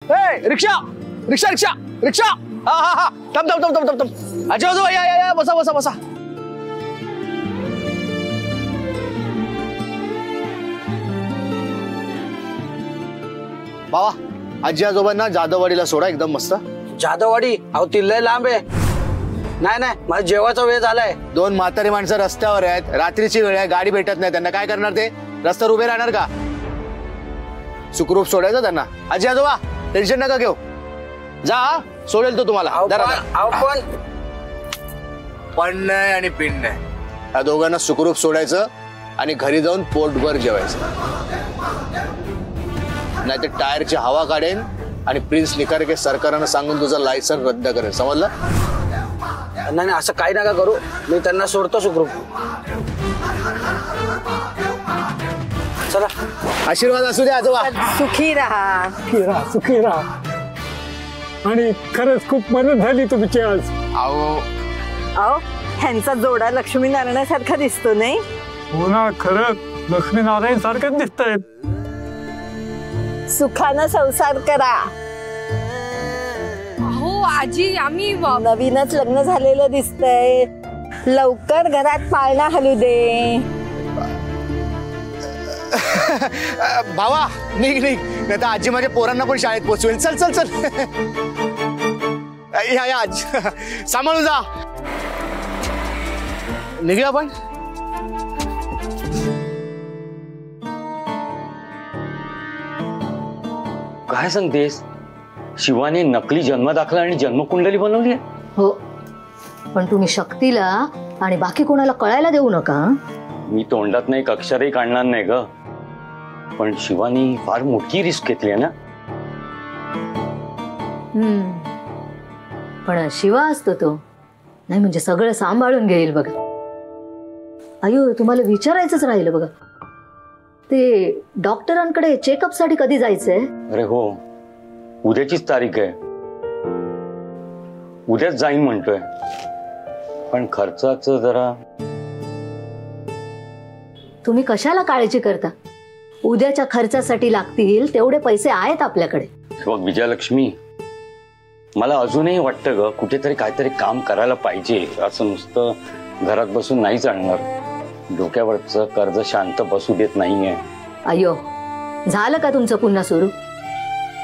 रिक्षा रिक्षा रिक्षा रिक्षा हा हा हा थांब थांब थांब थांब थांब आजी आजोबा या या या बसा बसा बसा बाबा आजी आजोबांना जाधववाडीला सोडा एकदम मस्त जाधववाडी अहो ती लय लांब आहे नाही नाही माझा जेवायचा वेळ झालाय 2 म्हातारी माणसं रस्त्यावर आहेत रात्रीची वेळ आहे गाडी भेटत नाही त्यांना काय करणार ते रस्त्यावर उभे राहणार का सुखरूप सोडायचं त्यांना आजी आजोबा टेन्शन नका घेऊ जा सोडेल तो तुम्हाला पण नाही आणि पिंड नाही या दोघांना सुखरूप सोडायचं आणि घरी जाऊन पोटभर जेवायचं नाही तर टायरची हवा काढेन आणि प्रिन्स निकारके सरकारनं सांगून तुझं लायसन रद्द करेल समजलं नाही असं काही नका करू मी त्यांना सोडतो सुखरूप चला आशीर्वाद असू द्या आजोबा सुखी राहा सुखी राहा आणि खरंच खूप मदत झाली तुमची आज अहो ह्यांचा जोडा लक्ष्मीनारायणासारखा दिसतो नाही हो ना खरंच लक्ष्मीनारायण सारखंच दिसतायत सुखानं संसार करा हो आजी आम्ही नवीनच लग्न झालेलं दिसतंय लवकर घरात पाळणा हलू दे भावा निघ नाही तर आजी माझ्या पोरांना पण शाळेत पोहोचवेल चल चल चल या आज सांभाळून जा निघूया आपण काय सांगतेस शिवाने नकली जन्मदाखला आणि जन्मकुंडली बनवली आहे हो पण तुम्ही शक्तीला आणि बाकी कोणाला कळायला देऊ नका मी तोंडात एक अक्षरही काढणार नाही ग पण शिवानी फार मोठी रिस्क घेतली आहे ना पण शिवा असतो तो नाही म्हणजे सगळं सांभाळून घेईल बघा अयो तुम्हाला विचारायचंच राहिलं बघा ते डॉक्टरांकडे चेकअप साठी कधी जायचंय अरे हो उद्याचीच तारीख आहे उद्याच जाईन म्हणतोय पण खर्चाचं जरा तुम्ही कशाला काळजी करता उद्याच्या खर्चासाठी लागतील तेवढे पैसे आहेत आपल्याकडे बघ विजयलक्ष्मी मला अजूनही वाटतं ग कुठेतरी काहीतरी काम करायला पाहिजे असं नुसतं घरात बसून नाही चालणार डोक्यावरचं कर्ज शांत बसू देत नाहीये अयो झालं का तुमचं पुन्हा सुरू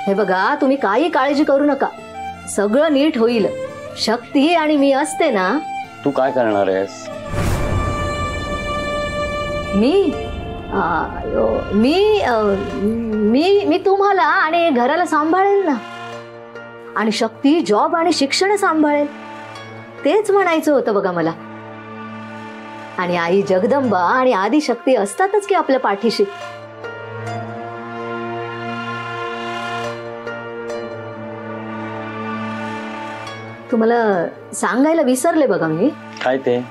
हे बघा तुम्ही काही काळजी करू नका सगळं नीट होईल शक्ती आणि मी असते ना तू काय करणार आहेस मी तुम्हाला आणि घराला सांभाळेल ना आणि शक्ती जॉब आणि शिक्षण सांभाळेल तेच म्हणायचं होतं बघा मला आणि आई जगदंबा आणि आदी शक्ती असतातच की आपल्या पाठीशी तुम्हाला सांगायला विसरले बघा मी काय ते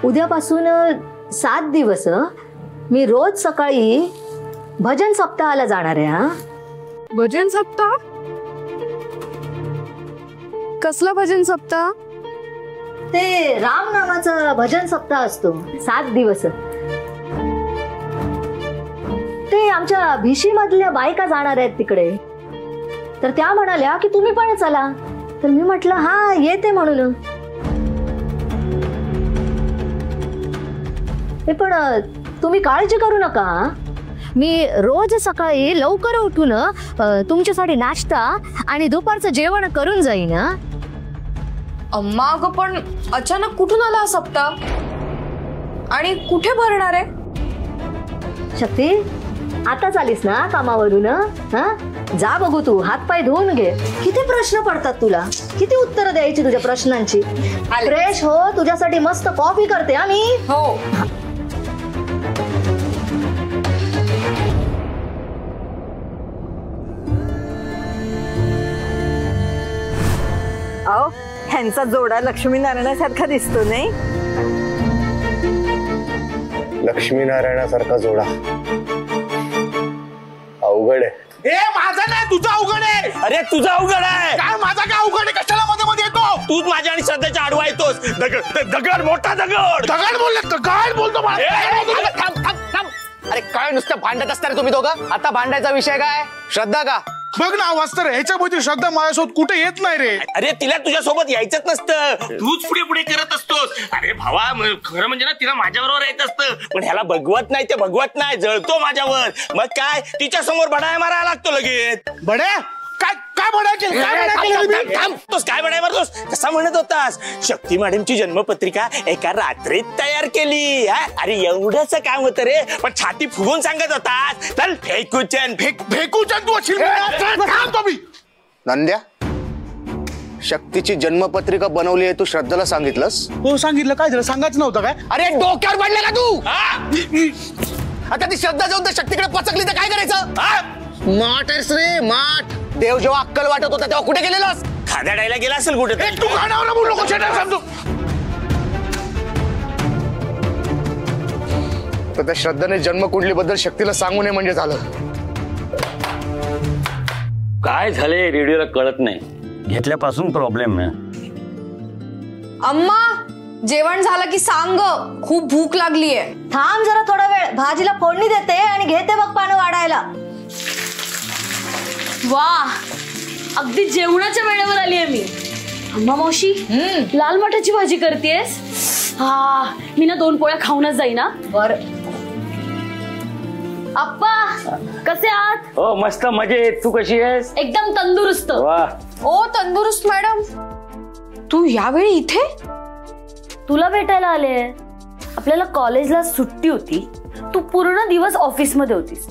उद्यापासून 7 दिवस मी रोज सकाळी भजन सप्ताहाला जाणार आहे हा भजन सप्ताह कसला भजन सप्ताह ते राम नामाचं भजन सप्ताह असतो 7 दिवस ते आमच्या भिशी मधल्या बायका जाणार आहेत तिकडे तर त्या म्हणाल्या की तुम्ही पण चला तर मी म्हटलं हा येते म्हणून पण तुम्ही काळजी करू नका मी रोज सकाळी लवकर उठून तुमच्यासाठी नाश्ता आणि दुपारचं जेवण करून जाईन अम्मा अगं पण अचानक कुठून आला हा सप्ताह आणि कुठे भरणार आहे शक्ती आता आलीस ना कामावरून हा जा बघू तू हात पाय धुवून घे किती प्रश्न पडतात तुला किती उत्तर द्यायची तुझ्या प्रश्नांची फ्रेश हो तुझ्यासाठी मस्त कॉफी करते आम्ही हो अहो ह्यांचा जोडा लक्ष्मीनारायणासारखा दिसतो नाही लक्ष्मीनारायणासारखा जोडा अवघड आहे ए माझा नाही तुझा अवघड आहे अरे तुझा अवघड आहे काय माझा काय अवघड आहे कशाला मध्ये मध्ये येतो तूच माझ्या आणि श्रद्धेच्या आडवा येतोस दगड मोठा दगड दगड बोलतो अरे काय नुसतं भांडत असताना तुम्ही दोघं आता भांडायचा विषय काय श्रद्धा का बघ ना वाचतं रे, ह्याच्या भोवती श्रद्धा माझ्यासोबत कुठे येत नाही रे. अरे तिला तुझ्यासोबत यायचंच नसतं, तूच पुढे पुढे करत असतोस. अरे भावा खरं म्हणजे ना तिला माझ्याबरोबर यायचं असतं, पण ह्याला बघवत नाही, ते बघवत नाही, जळतो माझ्यावर. मग काय तिच्या समोर बडाया मारायला लागतो लगेच. बड्या काय काय बड्या केलं, काय बड्या केलं तुम्ही? थांबतोस, काय बडाया मारतोस? कसा म्हणत होतास शक्ती मॅडमची जन्मपत्रिका एका रात्रीत तयार केली. अरे एवढंच काम होतं रे, पण छाती फुगून सांगत होतास. चल फेकूचन फेकूचन तू असेल. नंद्या, शक्तीची जन्मपत्रिका बनवली आहे तू श्रद्धाला सांगितलंस? हो सांगितलं. काय झालं, सांगायचं नव्हतं काय? अरे डोक्यावर पडले का तू? आता ती श्रद्धा जाऊन त्या शक्तीकडे पचकली तर काय करायचं? माठ आहेस रे माठ. देव जेव्हा अक्कल वाटत होता तेव्हा कुठे गेलेलास? खादाडायला गेला असेल कुठे. तू गाण्यावर बोलू नको, समजू. तर त्या श्रद्धाने जन्मकुंडलीबद्दल शक्तीला सांगू नये म्हणजे झालं. काय झालंय रेडिओला कळत नाही, घेतल्यापासून प्रॉब्लेम आहे. अम्मा जेवण झालं की सांग, खूप भूक लागलीये. थांब जरा थोडा वेळ, भाजीला फोडणी देते आणि घेते बघ पानं वाढायला. वा, अगदी जेवणाच्या वेळेवर आली आहे मी. अम्मा मावशी, लाल मटाची भाजी करतेस? हा, मी ना 2 पोळ्या खाऊनच जाईन ना. बर. आप्पा कसे आहात? हो मस्त मजेत, तू कशी आहेस? एकदम तंदुरुस्त. वा. ओ तंदुरुस्त मॅडम, तू यावेळी इथे? तुला भेटायला आले. आपल्याला कॉलेजला सुट्टी होती, तू पूर्ण दिवस ऑफिस मध्ये होतीस.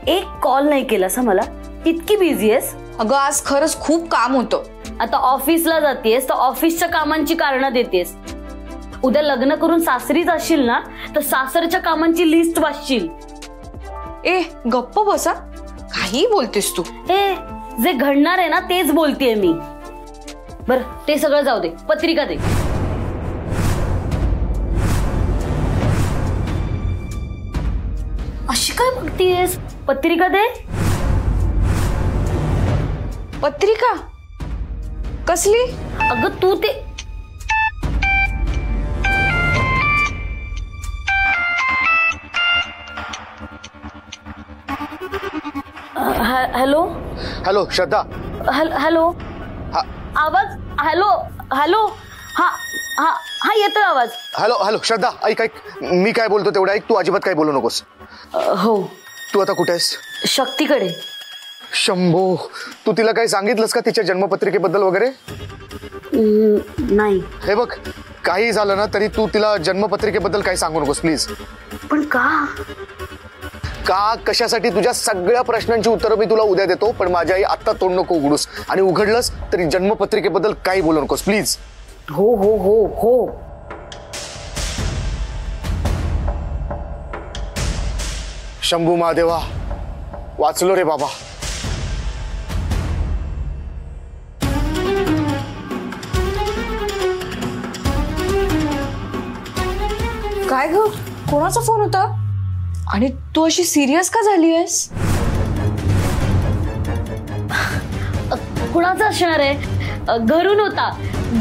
एक कॉल नाही केलास मला, इतकी बिझी आहेस. अगं आज खरंच खूप काम होतं. आता ऑफिसला जातेस तर ऑफिसच्या कामांची कारणं देतेस. उद्या लग्न करून सासरी जाशील ना तर सासरच्या कामांची लिस्ट वाचशील. ए गप्प बसा, काही बोलतेस तू. ए जे घडणार आहे ना तेच बोलतेय मी. बर ते सगळं जाऊ दे, पत्रिका दे. अशी काय बघतीयस? पत्रिका दे. पत्रिका कसली? अगं तू ते हॅलो हॅलो श्रद्धा. हॅलो आवाज. Hello hello. हा हा हा येतोय आवाज. हॅलो हॅलो श्रद्धा, ऐक ऐक, मी काय बोलतो तेवढं ऐक, तू अजिबात काय बोलू नकोस. हो. तू आता कुठे आहेस? शक्तीकडे. शंभो, तू तिला काही सांगितलंस का तिच्या जन्मपत्रिकेबद्दल वगैरे? नाही. हे बघ, काही झालं ना तरी तू तिला जन्मपत्रिकेबद्दल काही सांगू नकोस प्लीज. पण का? का कशासाठी? तुझ्या सगळ्या प्रश्नांची उत्तरं मी तुला उद्या देतो, पण माझी आई आत्ता तोंड नको उघडूस, आणि उघडलंस तरी जन्मपत्रिकेबद्दल काही बोलू नकोस प्लीज. हो हो हो हो. शंभू महादेवा, वाचलो रे बाबा. काय ग, कोणाचा फोन होता? आणि तू अशी सिरियस का झाली आहेस? कुणाचा असणार आहे? घरून होता.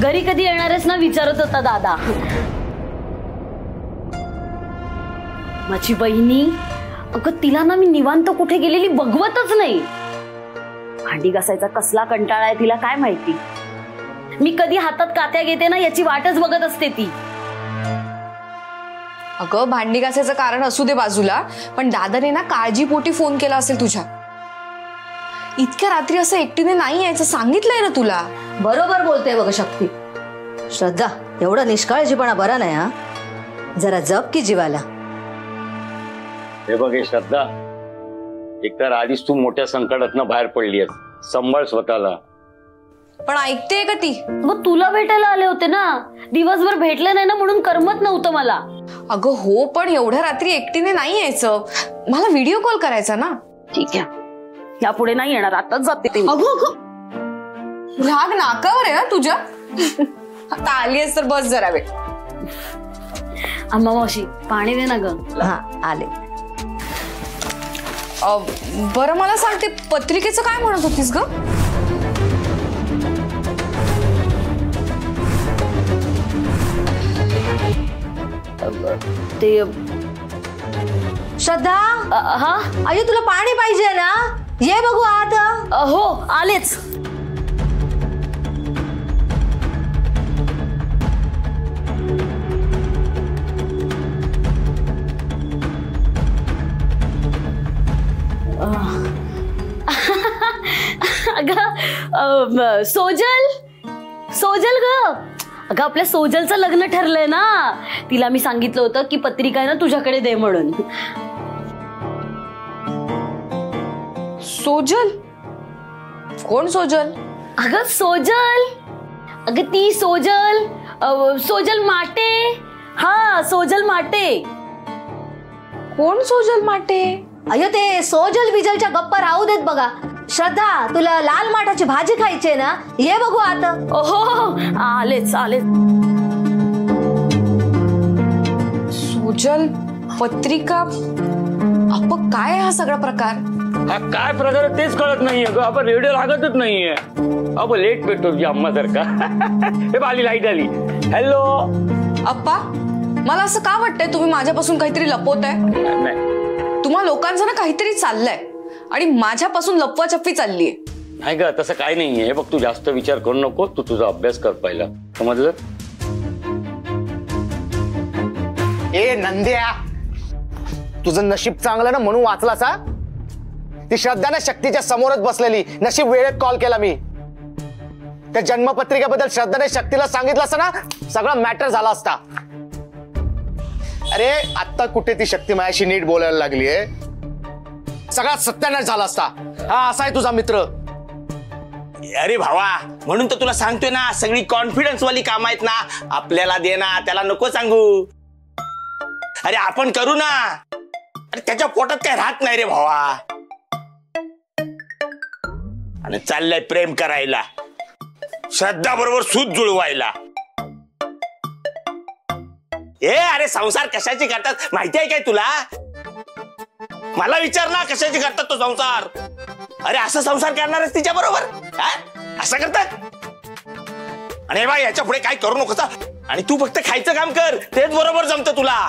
घरी कधी येणार आहेस ना विचारत होता दादा. माझी बहिणी, अगं तिला ना मी निवांत कुठे गेलेली बघवतच नाही. भांडी घासायचा कसला कंटाळा आहे तिला काय माहिती. मी कधी हातात कात्या घेते ना याची वाटच बघत असते ती. अगं भांडी घासायचं कारण असू दे बाजूला, पण दादाने ना काळजीपोटी फोन केला असेल तुझ्या. इतक्या रात्री असं एकटीने नाही यायचं सांगितलंय ना तुला. बरोबर बोलते बघ शक्ती. श्रद्धा, एवढा निष्काळजीपणा बरा नाही. हा जरा जप की जीवाला. हे बघ श्रद्धा, एकतर आधीच तू मोठ्या संकटातनं बाहेर पडली आहेस, सांभाळ स्वतःला. पण ऐकते का ती? मग तुला भेटायला आले होते ना, दिवसभर भेटले नाही ना म्हणून करमत नव्हतं मला. अगं हो, पण एवढ्या रात्री एकटीने नाही यायचं, मला व्हिडिओ कॉल करायचा ना. ठीक आहे, यापुढे नाही येणार, आताच जाते ते. राग नाकावर आहे ना तुझ्या. आता आली आहेस तर बस जरा वेळ. अम्मा मावशी पाणी दे ना ग. हा आले. बरं मला सांग, ते पत्रिकेचं काय म्हणत होतीस ग? ते श्रद्धा, हा अयो तुला पाणी पाहिजे ना? ये बघू आत. हो आलेच. अगं सोजल सोजल ग. अगं आपल्या सोजलचं लग्न ठरलंय ना. तिला मी सांगितलं होतं की पत्रिका आहे ना तुझ्याकडे दे म्हणून. सोजल? कोण सोजल? अगं सोजल. अगं ती सोजल. सोजल माटे. हा सोजल माटे. कोण सोजल माटे? अयो ते सोजल बिजलच्या गप्पा राहू देत बघा. श्रद्धा तुला लाल माठाची भाजी खायची ना. ये बघू आता. ओहो आलेच आलेच. सोजल पत्रिका. आपण काय हा सगळा प्रकार? हा काय प्रकार तेच कळत नाहीये ग. आपण रेडिओ लागतच नाहीये. आपण लेट भेटतो तुझी अम्मा जर का. हे आली लाईट आली. हॅलो अप्पा मला असं का वाटतंय तुम्ही माझ्यापासून काहीतरी लपवताय? नाही तुम्हा लोकांचं ना काहीतरी चाललंय आणि माझ्यापासून लपवाछपवी चाललीये. नाही ग तसं काय नाहीये. बघ तू जास्त विचार करू नको. तू तुझा अभ्यास कर पहिला. समजलं? ए नंद्या तुझं नशीब चांगलं ना म्हणून वाचलास हा. ती श्रद्धा ना शक्तीच्या समोरच बसलेली. नशीब वेळेत कॉल केला मी. त्या जन्मपत्रिकेबद्दल श्रद्धाने शक्तीला सांगितलं असतं ना सगळा मॅटर झाला असता. अरे आता कुठे ती शक्ती माझ्याशी नीट बोलायला लागलीये. सगळा सत्यानाश झाला असता. हा असा आहे तुझा मित्र. अरे भावा म्हणून तर तुला सांगतोय ना सगळी कॉन्फिडन्स वाली काम आहेत ना आपल्याला दे ना. त्याला नको सांगू. अरे आपण करू ना. अरे त्याच्या पोटात काय राहत नाही रे भावा. आणि चाललंय प्रेम करायला. श्रद्धा बरोबर सूत जुळवायला. अरे संसार कशाची करतात माहिती आहे काय तुला? मला विचार ना कशाची करतात तो संसार. अरे असा संसार करणार आहेस तिच्या बरोबर? असं करतात. आणि बाई याच्या पुढे काय करू नकोस. आणि तू फक्त खायचं काम कर. तेच बरोबर जमतं तुला.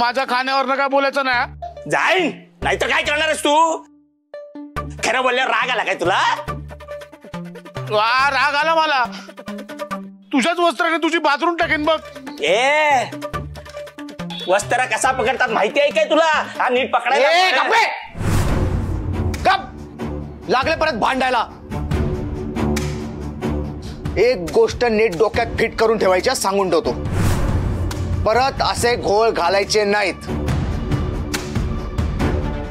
माझ्या खाण्यावर काय बोलायचं नाही. जाईन नाहीतर काय करणार आहेस तू? खरं बोलल्यावर राग आला काय तुला? राग आला मला. तुझ्याच वस्त्राने तुझी बाथरूम टाकेन बघ. वस्त्र कसा पकडतात माहिती आहे काय तुला? हा नीट पकडायला. लागले परत भांडायला. एक गोष्ट नीट डोक्यात फिट करून ठेवायच्या सांगून ठेवतो. परत असे घोळ घालायचे नाहीत.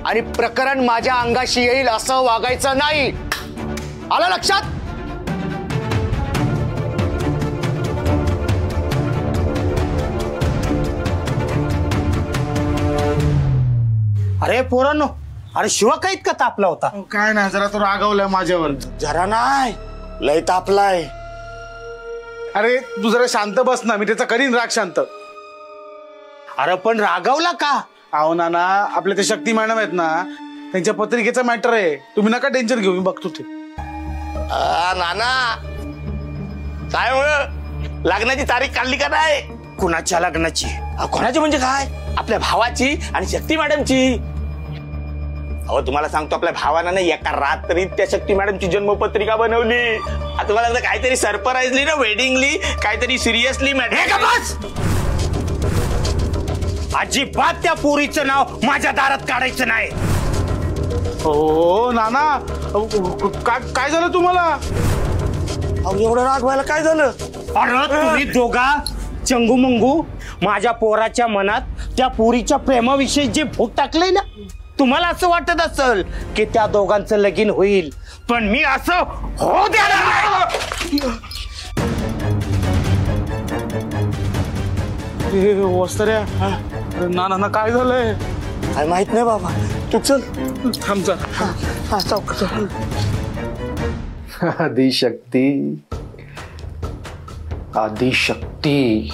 आणि प्रकरण माझ्या अंगाशी येईल असं वागायचं नाही. आलं लक्षात? अरे पोरांनो अरे शिवा का इतका तापला होता? काय नाही जरा तो रागवलाय माझ्यावर. जरा नाही लय तापलाय. अरे तू जरा शांत बस ना. मी त्याचा करीन राग शांत. अरे पण रागवला का? अहो नाना आपल्या ते शक्ती मॅडम आहेत ना त्यांच्या पत्रिकेचा मॅटर आहे. तुम्ही नका टेन्शन घेऊ. मी बघतो ते. नाना काय मुळे लग्नाची तारीख काढली का नाही? कुणाच्या लग्नाची? कोणाची म्हणजे काय? आपल्या भावाची आणि शक्ती मॅडमची. अहो तुम्हाला सांगतो आपल्या भावानं नाही एका रात्रीत त्या शक्ती मॅडमची जन्मपत्रिका बनवली. आता तुम्हाला काहीतरी सरप्राईजली ना वेडिंगली काहीतरी सिरियसली मॅडम. अजिबात त्या पोरीचं नाव माझ्या दारात काढायचं नाही. हो नाना काय झालं तुम्हाला? अहो एवढं राग व्हायला काय झालं? अरे तुम्ही दोघा चंगू मंगू माझ्या पोराच्या मनात त्या पोरीच्या प्रेमाविषयी जे भूत टाकलंय ना तुम्हाला असं वाटत असेल की त्या दोघांचं लगीन होईल. पण मी असं हो देणार नाही. वस्त्र्या नाना काय झालंय? काय माहित नाही बाबा. तू चल थांब चल. आदिशक्ती आदिशक्ती.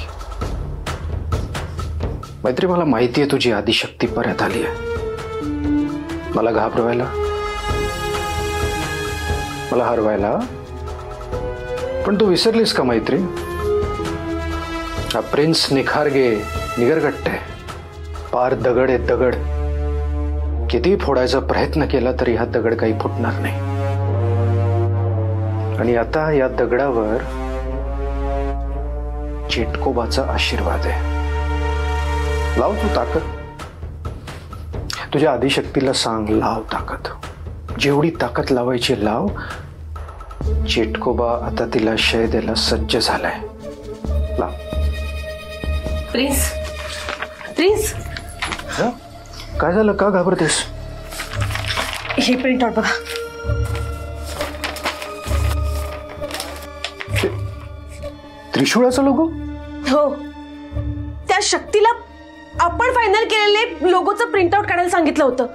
मैत्री मला माहिती आहे तुझी आदिशक्ती परत आली आहे. मला घाबरवायला मला हरवायला. पण तू विसरलीस का मैत्री? हा प्रिन्स निखारगे निगरगट्टे पार दगड आहे दगड. किती फोडायचा प्रयत्न केला तरी हा दगड काही फुटणार नाही. आणि आता या दगडावर चेटकोबाचा आशीर्वाद आहे. लाव तू ताकद. तुझ्या आदिशक्तीला सांग, लाव ताकद. जेवढी ताकद लावायची लाव. चेटकोबा आता तिला शय द्यायला सज्ज झालाय. लाव. प्रिन्स प्रिन्स काय झालं? का घाबरतेस? हे प्रिंट आउट बघा. त्रिशूळाचा लोगो? हो, त्या शक्तीला आपण फायनल केलेले लोगोचं प्रिंट आउट काढायला सांगितलं होतं,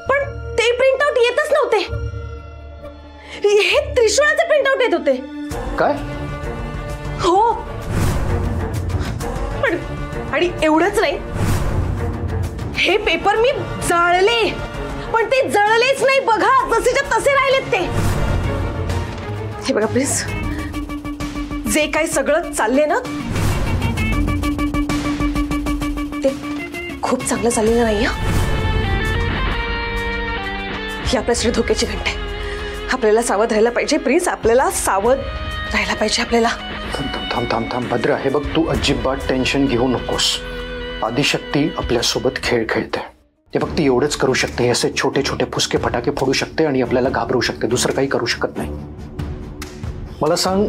पण ते प्रिंट आउट येतच नव्हते. हे त्रिशूळाचे प्रिंट आउट येत होते. काय? हो, पण आणि एवढंच नाही, हे पेपर मी जाळले, पण ते जळलेच नाही बघा, जसेच्या तसे राहिलेत ते. हे बघा प्लीज, जे काही सगळं चालले ना ते खूप चांगलं चाललेलं नाही. ही आपल्यासाठी धोक्याची घंटा आहे. आपल्याला सावध राहायला पाहिजे प्रिन्स, आपल्याला सावध राहायला पाहिजे. आपल्याला थांब थांब थांब भद्रा, हे बघ, तू अजिबात टेन्शन घेऊ नकोस. आदिशक्ती आपल्यासोबत खेळ खेळते. ते फक्त एवढंच करू शकते, हे असे छोटे छोटे फुसके फटाके फोडू शकते आणि आपल्याला घाबरवू शकते. दुसरं काही करू शकत नाही. मला सांग,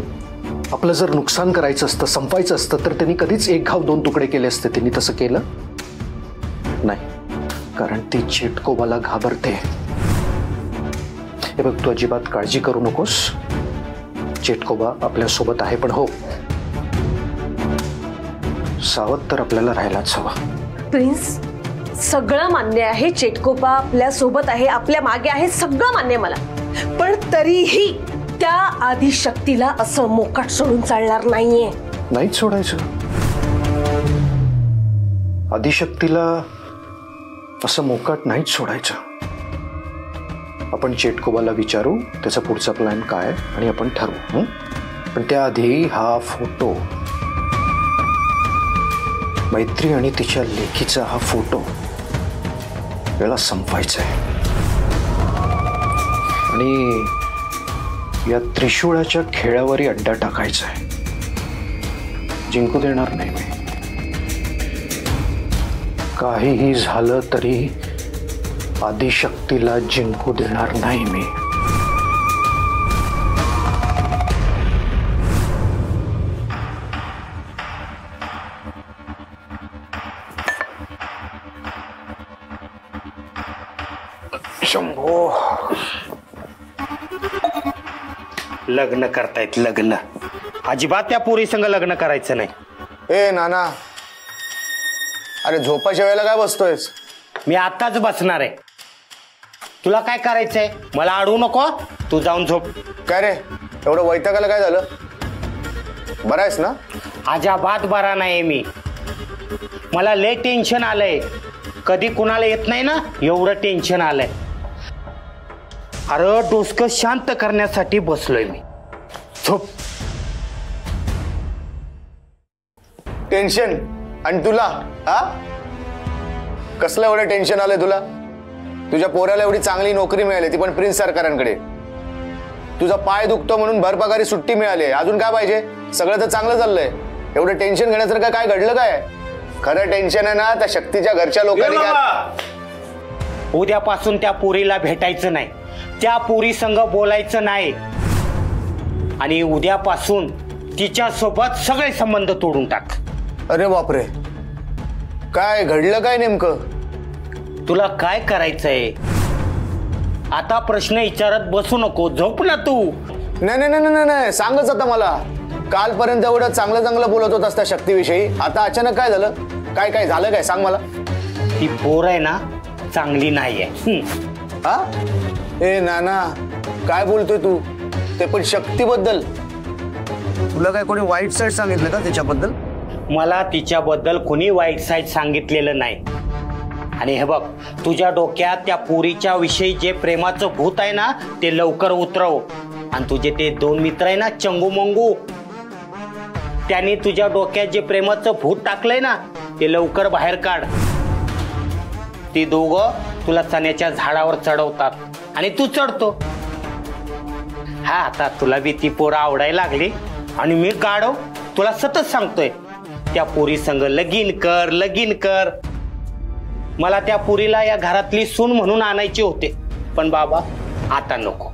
आपलं जर नुकसान करायचं असतं, संपायचं असतं, तर त्यांनी कधीच एक घाव दोन तुकडे केले असते. त्यांनी तसं केलं नाही, कारण ती चेटकोबाला घाबरते. हे बघ, तू अजिबात काळजी करू नकोस. चेटकोबा आपल्यासोबत आहे, पण हो, सावध तर आपल्याला राहायलाच हवा. प्रिन्स, सगळं मान्य आहे, चेटकोबा आपल्या सोबत आहे, आपल्या मागे आहे, सगळं मान्य मला, पण तरीही त्या आदिशक्तीला असं मोकाट सोडून चालणार नाहीये. नाहीच सोडायचं. आदिशक्तीला असं मोकाट नाहीच सोडायचं. आपण चेटकोबाला विचारू त्याचा पुढचा प्लॅन काय आणि आपण ठरवू. पण त्याआधी हा फोटो, मैत्री आणि तिच्या लेखीचा हा फोटो याला संपवायचा आहे. आणि या त्रिशूळाच्या खेळावरही अड्डा टाकायचा आहे. जिंकू देणार नाही मी. काहीही झालं तरी आदिशक्तीला जिंकू देणार नाही मी. शंभो, लग्न करतायत लग्न. अजिबात त्या पोरी संग लग्न करायचं नाही. ए नाना, अरे झोपाच्या वेळेला काय बसतोयस? मी आताच बसणार आहे. तुला काय करायचंय? मला अडवू नको. तू जाऊन झोप. काय रे, एवढं वैतागाला काय झालं? बरा आहेस ना? अजिबात बरा नाही मी. मला लय टेन्शन आलंय. कधी कुणाला येत नाही ना एवढं टेन्शन आलंय. अरे डोसकं शांत करण्यासाठी बसलोय मी. झोप. टेन्शन? आणि तुला हा कसलं एवढं टेन्शन आलंय तुला? तुझ्या पोराला एवढी चांगली नोकरी मिळाली, ती पण प्रिन्स सरकारांकडे. तुझा पाय दुखतो म्हणून भरपगारी सुट्टी मिळाली. अजून काय पाहिजे? सगळं तर चांगलं चाललंय. एवढं टेन्शन घेण्यासारखं काय घडलं? काय खरं टेन्शन आहे ना त्या शक्तीच्या घरच्या लोकांनी. काय उद्यापासून त्या पोरीला भेटायचं नाही, त्या पोरी संग बोलायचं नाही, आणि उद्यापासून तिच्या सोबत सगळे संबंध तोडून टाक. अरे बापरे, काय घडलं काय नेमकं? तुला काय करायचंय? आता प्रश्न विचारत बसू नको. झोप ना तू. नाही नाही नाही नाही, सांगच आता मला. कालपर्यंत एवढं चांगलं चांगलं बोलत होतास त्या शक्तीविषयी, आता अचानक काय झालं? काय काय झालं? काय सांग मला. ती पोर आहे ना चांगली नाहीये. हा? ए नाना, काय बोलतोय तू? ते पण शक्तीबद्दल? तुला काय कोणी वाईट साईड सांगितलं का त्याच्याबद्दल? मला तिच्याबद्दल कोणी वाईट साईड सांगितलेलं नाही. आणि हे बघ, तुझ्या डोक्यात त्या पोरीच्या विषयी जे प्रेमाचं भूत आहे ना ते लवकर उतरव. आणि तुझे ते दोन मित्र आहे ना चंगू मंगू, त्यांनी तुझ्या डोक्यात जे प्रेमाचं भूत टाकलंय ना ते लवकर बाहेर काढ. ती दोघं तुला चण्याच्या झाडावर चढवतात आणि तू चढतो. हा आता तुला बी ती पोरं आवडायला लागली आणि मी गाढव तुला सतत सांगतोय त्या पोरी संग लगीन कर लगीन कर. मला त्या पोरीला या घरातली सून म्हणून आणायची होते, पण बाबा आता नको.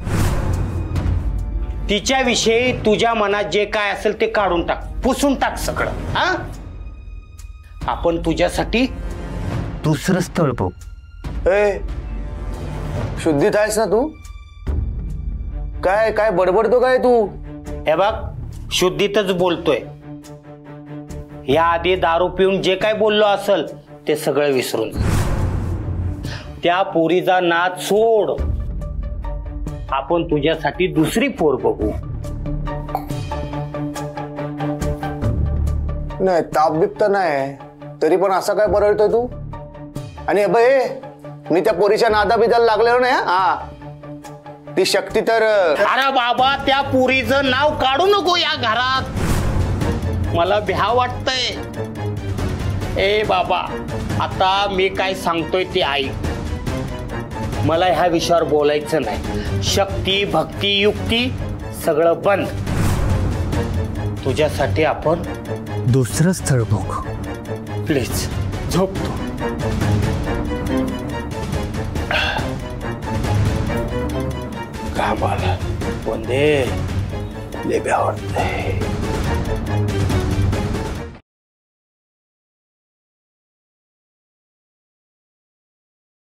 तिच्याविषयी तुझ्या मनात जे काय असेल ते काढून टाक, पुसून टाक सगळं. हा आपण तुझ्यासाठी दुसरं स्थळ बघू. ए शुद्धीत आहेस ना तू? काय काय बडबडतो काय तू? हे बघ शुद्धीतच बोलतोय. या आधी दारू पिऊन जे काय बोललो असेल ते सगळं विसरून त्या पोरीचा नाद सोड. आपण तुझ्यासाठी दुसरी पोर बघू. नाही ताप बिप तर नाही, तरी पण असं काय बरळतोय तू? आणि मी त्या पोरीच्या नादा बिदाला लागलेलो नाही. हा ती शक्ती तर अरे बाबा त्या पोरीचं नाव काढू नको या घरात, मला भ्या वाटतंय. ए बाबा आता मी काय सांगतोय ते ऐक. मला ह्या विषयावर बोलायचं नाही. शक्ती भक्ती युक्ती सगळं बंद. तुझ्यासाठी आपण दुसरं स्थळ बघू. प्लीज झोप तू. कामाला वंदे लय भ्या वाटतंय.